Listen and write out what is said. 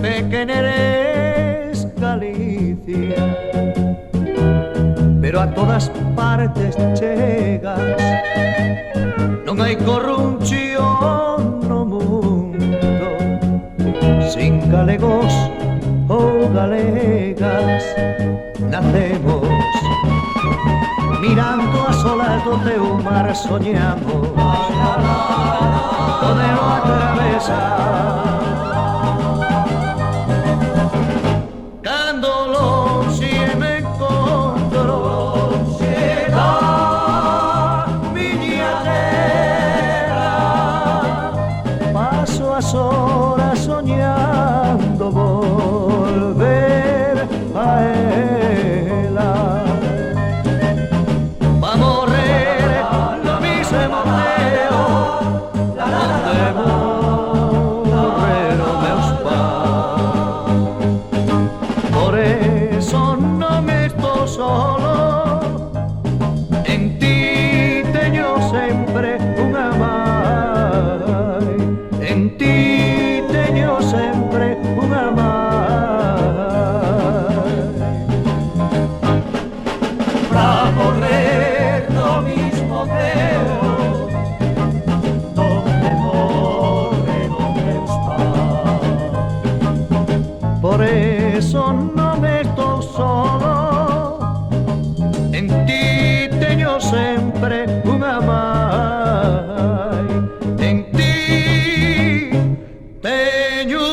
que eres Galicia, pero a todas partes chegas. Non hai corrupción no mundo sin galegos ou galegas. Nacemos mirando as olas do teu mar, soñamos poder-o atravesar. Cando lonxe me encontro da miña terra, paso as horas soñando volver a ela, pa morrer no mismo teo onde morreron meus pais. Por eso non estou solo, en ti teño sempre unha mai, en ti teño sempre unha mai. Pra morrer no mismo teo donde morreron meus pais. Por eso non estou solo, en ti teño sempre unha mai, en ti teño